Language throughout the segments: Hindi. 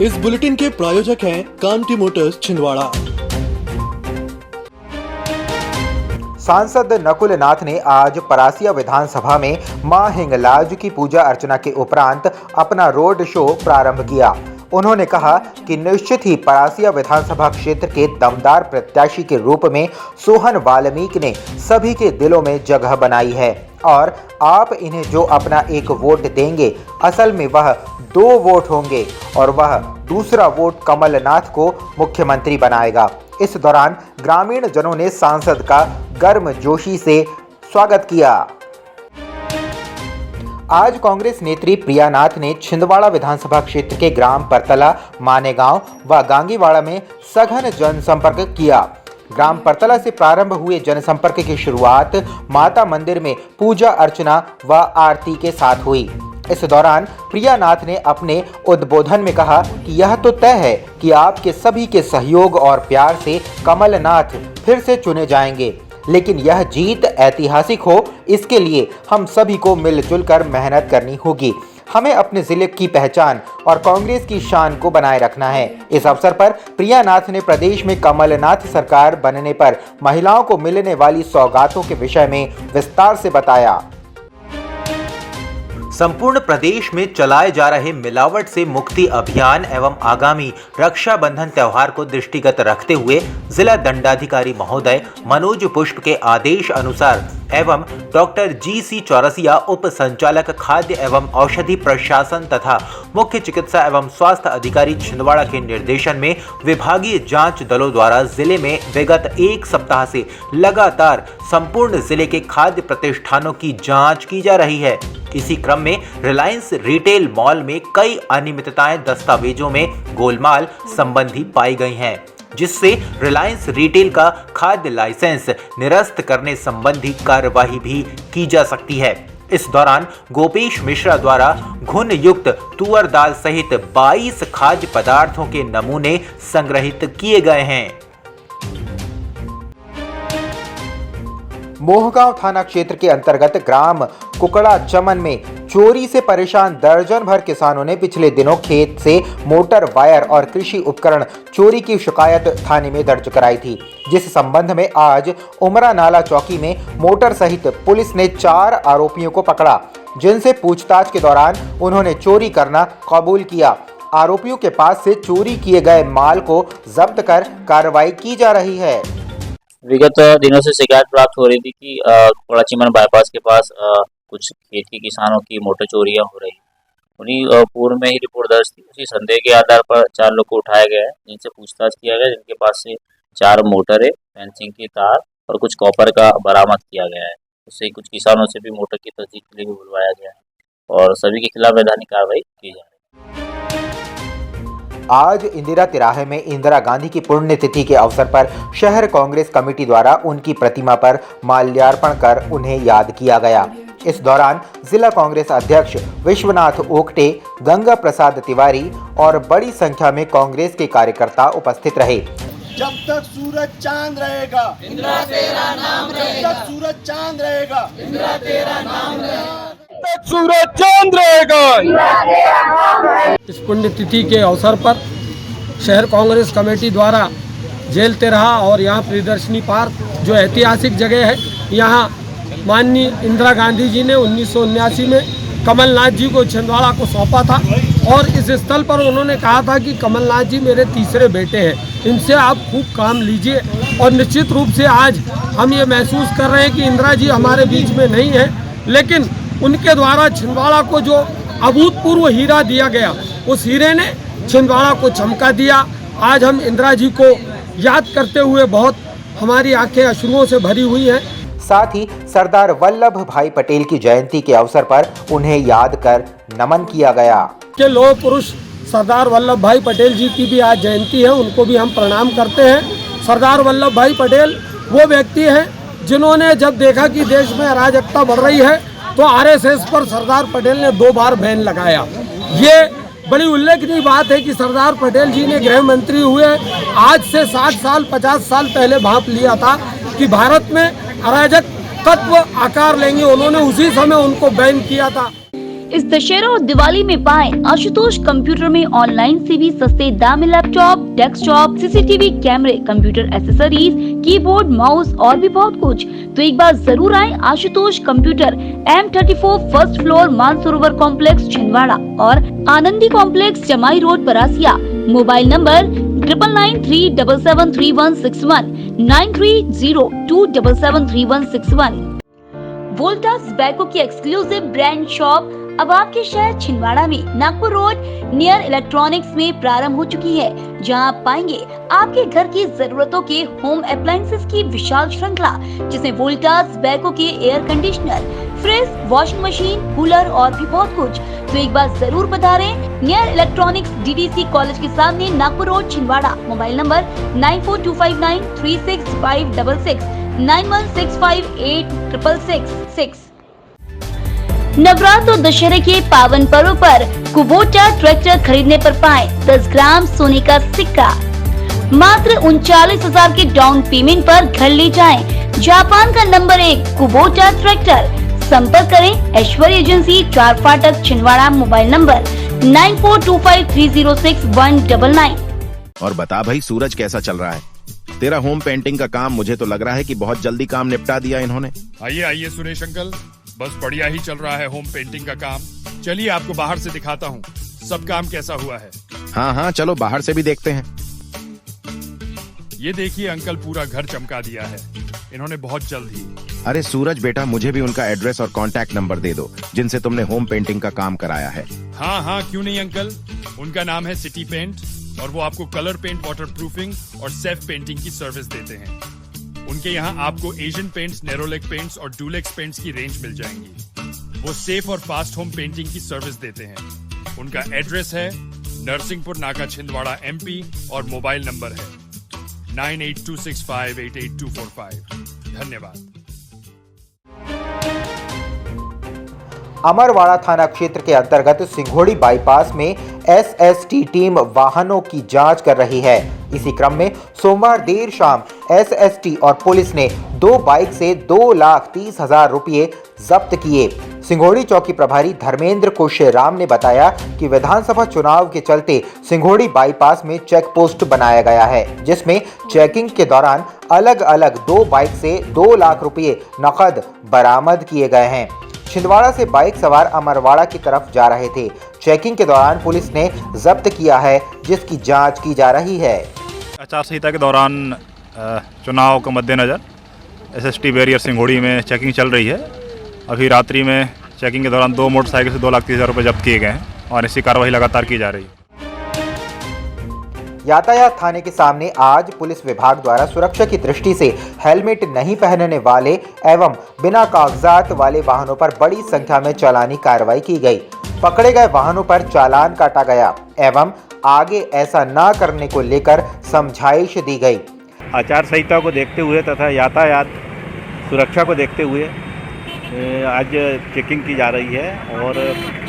इस बुलेटिन के प्रायोजक हैं कांटी मोटर्स छिंदवाड़ा। सांसद नकुल नाथ ने आज परासिया विधानसभा में मां हिंगलाज की पूजा अर्चना के उपरांत अपना रोड शो प्रारंभ किया। उन्होंने कहा कि निश्चित ही परासिया विधानसभा क्षेत्र के दमदार प्रत्याशी के रूप में सोहन वाल्मीकि ने सभी के दिलों में जगह बनाई है और आप इन्हें जो अपना एक वोट देंगे, असल में वह 2 वोट होंगे और वह दूसरा वोट कमलनाथ को मुख्यमंत्री बनाएगा। इस दौरान ग्रामीण जनों ने सांसद का गर्मजोशी से स्वागत किया। आज कांग्रेस नेत्री प्रिया नाथ ने छिंदवाड़ा विधानसभा क्षेत्र के ग्राम परतला, मानेगांव व गांगीवाड़ा में सघन जनसंपर्क किया। ग्राम परतला से प्रारंभ हुए जनसंपर्क की शुरुआत माता मंदिर में पूजा अर्चना व आरती के साथ हुई। इस दौरान प्रिया नाथ ने अपने उद्बोधन में कहा कि यह तो तय है कि आपके सभी के सहयोग और प्यार से कमलनाथ फिर से चुने जाएंगे, लेकिन यह जीत ऐतिहासिक हो, इसके लिए हम सभी को मिलजुल कर मेहनत करनी होगी। हमें अपने जिले की पहचान और कांग्रेस की शान को बनाए रखना है। इस अवसर पर प्रिया नाथ ने प्रदेश में कमलनाथ सरकार बनने पर महिलाओं को मिलने वाली सौगातों के विषय में विस्तार से बताया। संपूर्ण प्रदेश में चलाए जा रहे मिलावट से मुक्ति अभियान एवं आगामी रक्षाबंधन त्योहार को दृष्टिगत रखते हुए जिला दंडाधिकारी महोदय मनोज पुष्प के आदेश अनुसार एवं डॉक्टर जी.सी. चौरसिया उप संचालक खाद्य एवं औषधि प्रशासन तथा मुख्य चिकित्सा एवं स्वास्थ्य अधिकारी छिंदवाड़ा के निर्देशन में विभागीय जांच दलों द्वारा जिले में विगत 1 सप्ताह से लगातार संपूर्ण जिले के खाद्य प्रतिष्ठानों की जांच की जा रही है। इसी क्रम में रिलायंस रिटेल मॉल में कई अनियमितताएं दस्तावेजों में गोलमाल संबंधी पाई गई हैं, जिससे रिलायंस रिटेल का खाद्य लाइसेंस निरस्त करने संबंधी कार्यवाही भी की जा सकती है। इस दौरान गोपेश मिश्रा द्वारा घुन युक्त तुअर दाल सहित 22 खाद्य पदार्थों के नमूने संग्रहित किए गए हैं। मोहगांव थाना क्षेत्र के अंतर्गत ग्राम कुकड़ा चमन में चोरी से परेशान दर्जन भर किसानों ने पिछले दिनों खेत से मोटर वायर और कृषि उपकरण चोरी की शिकायत थाने में दर्ज कराई थी, जिस संबंध में आज उमरा नाला चौकी में मोटर सहित पुलिस ने 4 आरोपियों को पकड़ा, जिनसे पूछताछ के दौरान उन्होंने चोरी करना कबूल किया। आरोपियों के पास से चोरी किए गए माल को जब्त कर कार्रवाई की जा रही है। विगत दिनों से शिकायत प्राप्त हो रही थी कि कुकड़ा चमन बाईपास के पास कुछ खेत के किसानों की मोटर चोरियां हो रही। उन्हीं पूर्व में ही रिपोर्ट दर्ज थी। उसी संदेह के आधार पर 4 लोग को उठाया गया है, जिनसे पूछताछ किया गया, जिनके पास से 4 मोटरें, फेंसिंग की तार और कुछ कॉपर का बरामद किया गया है। उससे कुछ किसानों से भी मोटर की तस्दीक के लिए भी बुलवाया गया है और सभी के खिलाफ वैधानिक कार्रवाई की जा रही है। आज इंदिरा तिराहे में इंदिरा गांधी की पुण्यतिथि के अवसर पर शहर कांग्रेस कमेटी द्वारा उनकी प्रतिमा पर माल्यार्पण कर उन्हें याद किया गया। इस दौरान जिला कांग्रेस अध्यक्ष विश्वनाथ ओकटे, गंगा प्रसाद तिवारी और बड़ी संख्या में कांग्रेस के कार्यकर्ता उपस्थित रहे। जब तक सूरज चांद रहेगा, इंदिरा तेरा नाम रहेगा। जब तक सूरज चांद रहेगा, इंदिरा तेरा नाम रहेगा। तक सूरज चांद रहेगा। इस पुण्यतिथि के अवसर पर शहर कांग्रेस कमेटी द्वारा जेल तिराहा और यहाँ प्रियदर्शनी पार्क जो ऐतिहासिक जगह है, यहाँ माननीय इंदिरा गांधी जी ने 1979 में कमलनाथ जी को छिंदवाड़ा को सौंपा था और इस स्थल पर उन्होंने कहा था कि कमलनाथ जी मेरे तीसरे बेटे हैं, इनसे आप खूब काम लीजिए। और निश्चित रूप से आज हम ये महसूस कर रहे हैं कि इंदिरा जी हमारे बीच में नहीं है, लेकिन उनके द्वारा छिंदवाड़ा को जो अभूतपूर्व हीरा दिया गया, उस हीरे ने छिंदवाड़ा को चमका दिया। आज हम इंदिरा जी को याद करते हुए बहुत हमारी आंखें अश्रुओं से भरी हुई हैं। साथ ही सरदार वल्लभ भाई पटेल की जयंती के अवसर पर उन्हें याद कर नमन किया गया। के लौह पुरुष सरदार वल्लभ भाई पटेल जी की भी आज जयंती है, उनको भी हम प्रणाम करते हैं। सरदार वल्लभ भाई पटेल वो व्यक्ति हैं जिन्होंने जब देखा कि देश में अराजकता बढ़ रही है तो आरएसएस पर सरदार पटेल ने 2 बार बैन लगाया। ये बड़ी उल्लेखनीय बात है कि सरदार पटेल जी ने गृह मंत्री हुए आज से 60 साल 50 साल पहले भांप लिया था कि भारत में अराजक तत्व आकार लेंगे, उन्होंने उसी समय उनको बैन किया था। इस दशहरा और दिवाली में पाएं आशुतोष कंप्यूटर में ऑनलाइन से भी सस्ते दाम में लैपटॉप, डेस्कटॉप, सीसीटीवी कैमरे, कंप्यूटर एक्सेसरीज, कीबोर्ड, माउस और भी बहुत कुछ। तो एक बार जरूर आएं Ashutosh computer, M34 first floor, Mansarovar complex, Chhindwara और आनंदी कॉम्प्लेक्स, जमाई road, Parasia. Mobile number 9993773161, 9302773161। Voltas बैको की एक्सक्लूसिव ब्रांड शॉप अब आपके शहर छिंदवाड़ा में नागपुर रोड नियर इलेक्ट्रॉनिक्स में प्रारंभ हो चुकी है, जहां आप पाएंगे आपके घर की जरूरतों के होम अप्लायंसेस की विशाल श्रृंखला, जिसमें वोल्टास बैको के air conditioner, fridge, washing machine, cooler और भी बहुत कुछ। तो एक बार जरूर पधारें नियर इलेक्ट्रॉनिक्स, DDC कॉलेज के सामने, Nagpur road, Chhindwara. Mobile number 9425936566, 91658666। Navratra और दशहरे के पावन पर्व पर कुबोटा ट्रैक्टर खरीदने पर पाएं 10 ग्राम सोने का सिक्का। मात्र 39,000 के डाउन पेमेंट पर घर ले जाएं। जापान का नंबर 1 कुबोटा ट्रैक्टर। संपर्क करें ऐश्वर्य एजेंसी, 4 फाटक, छिंदवाड़ा। Mobile number 9425306199। और बता भाई सूरज कैसा चल रहा है? तेरा होम पेंटिंग का काम मुझे तो लग रहा है कि बहुत जल्दी काम निपटा दिया इन्होंने। आइए आइए सुरेश अंकल, बस बढ़िया ही चल रहा है होम पेंटिंग का काम। चलिए आपको बाहर से दिखाता हूँ सब काम कैसा हुआ है। हाँ हाँ चलो बाहर से भी देखते हैं। ये देखिए अंकल, पूरा घर चमका दिया है इन्होंने बहुत जल्द ही। अरे सूरज बेटा, मुझे भी उनका एड्रेस और कांटेक्ट नंबर दे दो जिनसे तुमने होम पेंटिंग का काम कराया है। हाँ हाँ क्यों नहीं अंकल, उनका नाम है सिटी पेंट और वो आपको कलर पेंट, वाटर प्रूफिंग और सेल्फ पेंटिंग की सर्विस देते हैं। उनके यहाँ आपको एशियन पेंट्स, नेरोलेक पेंट्स और डुलेक्स पेंट्स की रेंज मिल जाएंगी। वो सेफ और फास्ट होम पेंटिंग की सर्विस देते हैं। उनका एड्रेस है नरसिंहपुर नाका, छिंदवाड़ा, MP और मोबाइल नंबर है 9826588245। धन्यवाद। अमरवाड़ा थाना क्षेत्र के अंतर्गत सिंघोड़ी बाईपास में SST टीम वाहनों की जांच कर रही है। इसी क्रम में सोमवार देर शाम SST और पुलिस ने 2 बाइक से 2,30,000 रुपये जब्त किए। सिंघोड़ी चौकी प्रभारी धर्मेंद्र कुशराम ने बताया कि विधानसभा चुनाव के चलते सिंघोड़ी बाईपास में चेक पोस्ट बनाया गया है, जिसमें चेकिंग के दौरान अलग अलग 2 बाइक से 2 लाख रुपये नकद बरामद किए गए हैं। छिंदवाड़ा से बाइक सवार अमरवाड़ा की तरफ जा रहे थे। चेकिंग के दौरान पुलिस ने जब्त किया है, जिसकी जांच की जा रही है। आचार संहिता के दौरान चुनाव के मद्देनज़र SST बैरियर सिंघोड़ी में चेकिंग चल रही है। अभी रात्रि में चेकिंग के दौरान 2 मोटरसाइकिल से 2,30,000 रुपये जब्त किए गए हैं और इसी कार्रवाई लगातार की जा रही है। यातायात थाने के सामने आज पुलिस विभाग द्वारा सुरक्षा की दृष्टि से हेलमेट नहीं पहनने वाले एवं बिना कागजात वाले वाहनों पर बड़ी संख्या में चालानी कार्रवाई की गई। पकड़े गए वाहनों पर चालान काटा गया एवं आगे ऐसा न करने को लेकर समझाइश दी गई। आचार संहिता को देखते हुए तथा यातायात सुरक्षा को देखते हुए आज चेकिंग की जा रही है और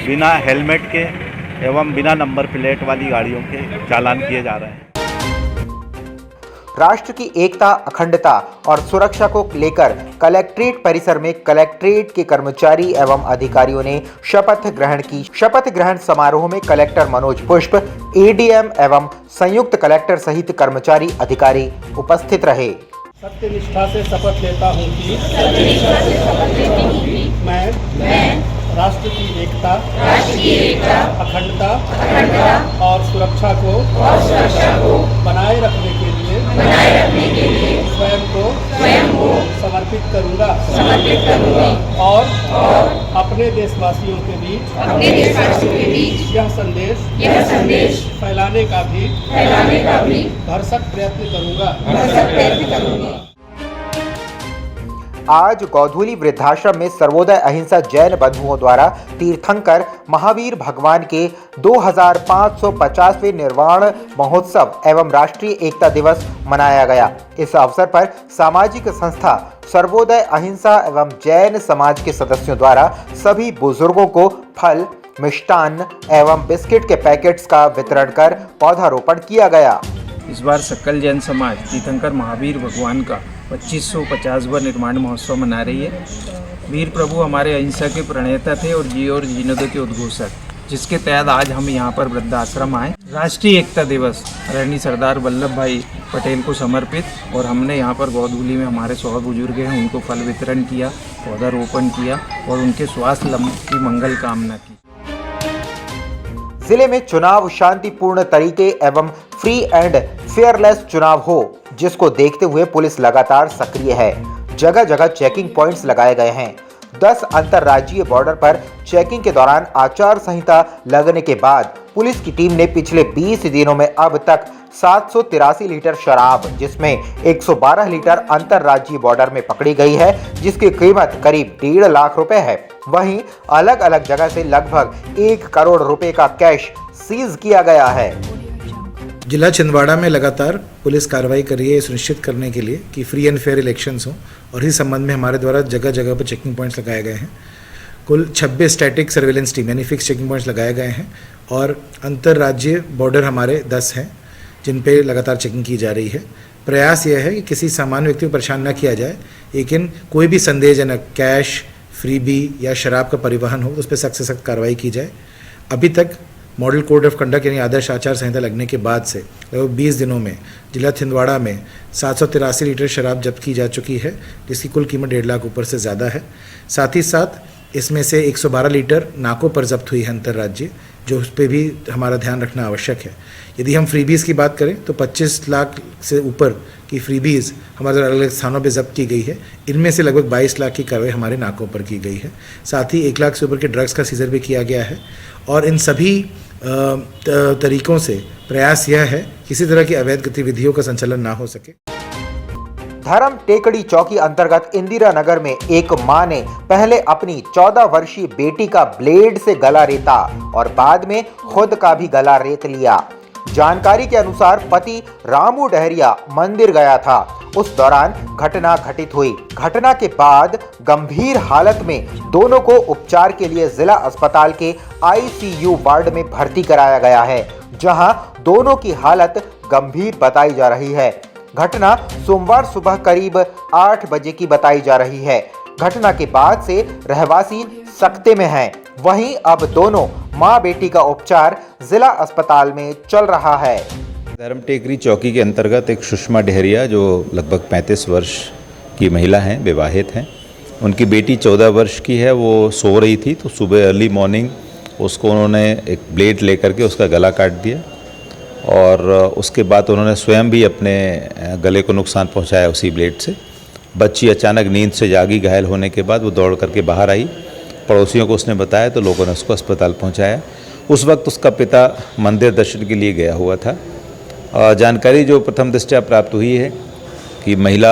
बिना हेलमेट के एवं बिना नंबर प्लेट वाली गाड़ियों के चालान किए जा रहे हैं। राष्ट्र की एकता, अखंडता और सुरक्षा को लेकर कलेक्ट्रेट परिसर में कलेक्ट्रेट के कर्मचारी एवं अधिकारियों ने शपथ ग्रहण की। शपथ ग्रहण समारोह में कलेक्टर मनोज पुष्प, ADM एवं संयुक्त कलेक्टर सहित कर्मचारी अधिकारी उपस्थित रहे। सत्यनिष्ठा से शपथ लेता हूँ कि मैं राष्ट्र की एकता, अखंडता और सुरक्षा को बनाए रखने के लिए स्वयं को समर्पित करूंगा और अपने देशवासियों के बीच यह संदेश फैलाने का भी भरसक प्रयत्न करूंगा। आज गौधूली वृद्धाश्रम में सर्वोदय अहिंसा जैन बंधुओं द्वारा तीर्थंकर महावीर भगवान के 2550वें निर्वाण महोत्सव एवं राष्ट्रीय एकता दिवस मनाया गया। इस अवसर पर सामाजिक संस्था सर्वोदय अहिंसा एवं जैन समाज के सदस्यों द्वारा सभी बुजुर्गों को फल, मिष्टान्न एवं बिस्किट के पैकेट्स का वितरण कर पौधारोपण किया गया। इस बार सकल जैन समाज तीर्थंकर महावीर भगवान का 2550वां निर्माण महोत्सव मना रही है। वीर प्रभु हमारे अहिंसा के प्रणेता थे और जीने दो के उद्घोषक, जिसके तहत आज हम यहाँ पर वृद्धाश्रम आए। राष्ट्रीय एकता दिवस आदरणीय सरदार वल्लभ भाई पटेल को समर्पित, और हमने यहाँ पर गौधूली में हमारे 100 बुजुर्ग हैं उनको फल वितरण किया, पौधारोपण किया और उनके स्वास्थ्य की मंगल कामना की। जिले में चुनाव शांतिपूर्ण तरीके एवं फ्री एंड फेयरलेस चुनाव हो, जिसको देखते हुए पुलिस लगातार सक्रिय है। जगह जगह चेकिंग पॉइंट्स लगाए गए हैं। 10 अंतर्राज्यीय बॉर्डर पर चेकिंग के दौरान आचार संहिता लगने के बाद पुलिस की टीम ने पिछले 20 दिनों में अब तक 783 लीटर शराब, जिसमें 112 लीटर अंतर्राज्यीय बॉर्डर में पकड़ी गई है, जिसकी कीमत करीब 1.5 लाख रुपए है। वहीं अलग अलग जगह से लगभग 1 करोड़ रुपए का कैश सीज किया गया है। जिला छिंदवाड़ा में लगातार पुलिस कार्रवाई कर रही है सुनिश्चित करने के लिए कि फ्री एंड फेयर इलेक्शंस हों, और इस संबंध में हमारे द्वारा जगह जगह पर चेकिंग पॉइंट्स लगाए गए हैं। कुल 26 स्टैटिक सर्वेलेंस टीम यानी फिक्स चेकिंग पॉइंट्स लगाए गए हैं, और अंतर्राज्यीय बॉर्डर हमारे 10 हैं जिन पे लगातार चेकिंग की जा रही है। प्रयास यह है कि किसी सामान्य व्यक्ति को परेशान न किया जाए, लेकिन कोई भी संदेहजनक कैश, फ्रीबी या शराब का परिवहन हो तो उस पर सख्त से सख्त कार्रवाई की जाए। अभी तक मॉडल कोड ऑफ कंडक्ट यानी आदर्श आचार संहिता लगने के बाद से लगभग 20 दिनों में जिला छिंदवाड़ा में 783 लीटर शराब जब्त की जा चुकी है, जिसकी कुल कीमत 1.5 लाख ऊपर से ज़्यादा है। साथ ही साथ इसमें से 112 लीटर नाकों पर जब्त हुई है अंतर्राज्यीय, जो उस पर भी हमारा ध्यान रखना आवश्यक है। यदि हम फ्रीबीज़ की बात करें तो 25 लाख से ऊपर की फ्रीबीज़ हमारे अलग अलग स्थानों पर जब्त की गई है। इनमें से लगभग 22 लाख की कार्रवाई हमारे नाकों पर की गई है। साथ ही 1 लाख से ऊपर के ड्रग्स का सीजर भी किया गया है, और इन सभी तरीकों से प्रयास यह है किसी तरह की अवैध गतिविधियों का संचालन ना हो सके। धर्म टेकड़ी चौकी अंतर्गत इंदिरा नगर में एक मां ने पहले अपनी 14 वर्षीय बेटी का ब्लेड से गला रेता और बाद में खुद का भी गला रेत लिया। जानकारी के अनुसार पति रामू डहरिया मंदिर गया था, उस दौरान घटना घटित हुई। घटना के बाद गंभीर हालत में दोनों को उपचार के लिए जिला अस्पताल के ICU वार्ड में भर्ती कराया गया है, जहां दोनों की हालत गंभीर बताई जा रही है। घटना सोमवार सुबह करीब 8 बजे की बताई जा रही है। घटना के बाद से रहवासी सकते में हैं। वहीं अब दोनों मां बेटी का उपचार जिला अस्पताल में चल रहा है। धर्म टेकरी चौकी के अंतर्गत एक सुषमा डहरिया जो लगभग 35 वर्ष की महिला हैं, विवाहित हैं, उनकी बेटी 14 वर्ष की है। वो सो रही थी तो सुबह अर्ली मॉर्निंग उसको उन्होंने एक ब्लेड लेकर के उसका गला काट दिया, और उसके बाद उन्होंने स्वयं भी अपने गले को नुकसान पहुंचाया उसी ब्लेड से। बच्ची अचानक नींद से जागी, घायल होने के बाद वो दौड़ करके बाहर आई। पड़ोसियों को उसने बताया तो लोगों ने उसको अस्पताल पहुंचाया। उस वक्त उसका पिता मंदिर दर्शन के लिए गया हुआ था। जानकारी जो प्रथम दृष्टया प्राप्त हुई है कि महिला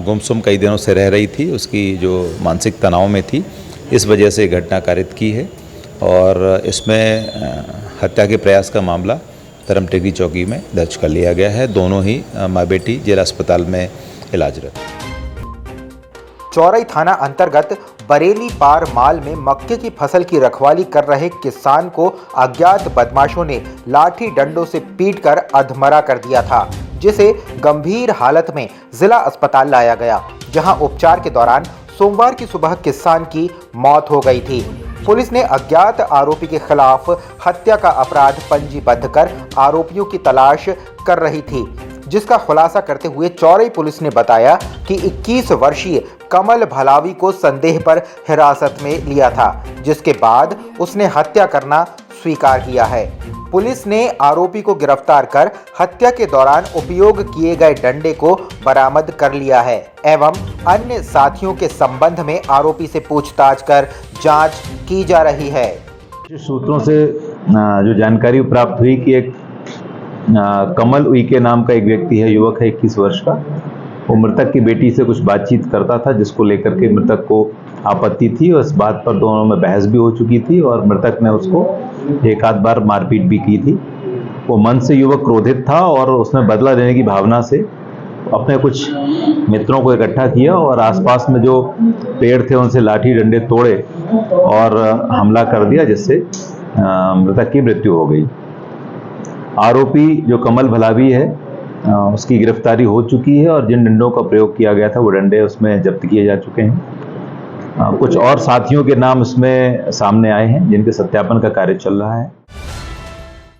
गुमसुम कई दिनों से रह रही थी, उसकी जो मानसिक तनाव में थी, इस वजह से घटना कारित की है, और इसमें हत्या के प्रयास का मामला धर्म टेकरी चौकी में दर्ज कर लिया गया है। दोनों ही माँ बेटी जिला अस्पताल में इलाजरत। चौरई थाना अंतर्गत बरेली पार माल में मक्के की फसल की रखवाली कर रहे किसान को अज्ञात बदमाशों ने लाठी डंडों से पीटकर अधमरा कर दिया था, जिसे गंभीर हालत में जिला अस्पताल लाया गया, जहां उपचार के दौरान सोमवार की सुबह किसान की मौत हो गई थी। पुलिस ने अज्ञात आरोपी के खिलाफ हत्या का अपराध पंजीबद्ध कर आरोपियों की तलाश कर रही थी, जिसका खुलासा करते हुए चौरई पुलिस ने बताया कि 21 वर्षीय कमल भलावी को संदेह पर हिरासत में लिया था, जिसके बाद उसने हत्या करना स्वीकार किया है। पुलिस ने आरोपी को गिरफ्तार कर हत्या के दौरान उपयोग किए गए डंडे को बरामद कर लिया है एवं अन्य साथियों के संबंध में आरोपी से पूछताछ कर जांच की जा रही है। सूत्रों से जो जानकारी प्राप्त हुई कि एक कमल उइके नाम का एक व्यक्ति है, युवक है 21 वर्ष का, वो मृतक की बेटी से कुछ बातचीत करता था, जिसको लेकर के मृतक को आपत्ति थी, और इस बात पर दोनों में बहस भी हो चुकी थी, और मृतक ने उसको एक आध बार मारपीट भी की थी। वो मन से युवक क्रोधित था और उसने बदला लेने की भावना से अपने कुछ मित्रों को इकट्ठा किया और आसपास में जो पेड़ थे उनसे लाठी डंडे तोड़े और हमला कर दिया, जिससे मृतक की मृत्यु हो गई। आरोपी जो कमल भलावी है उसकी गिरफ्तारी हो चुकी है, और जिन डंडों का प्रयोग किया गया था वो डंडे उसमें जब्त किए जा चुके हैं। कुछ और साथियों के नाम इसमें सामने आए हैं जिनके सत्यापन का कार्य चल रहा है।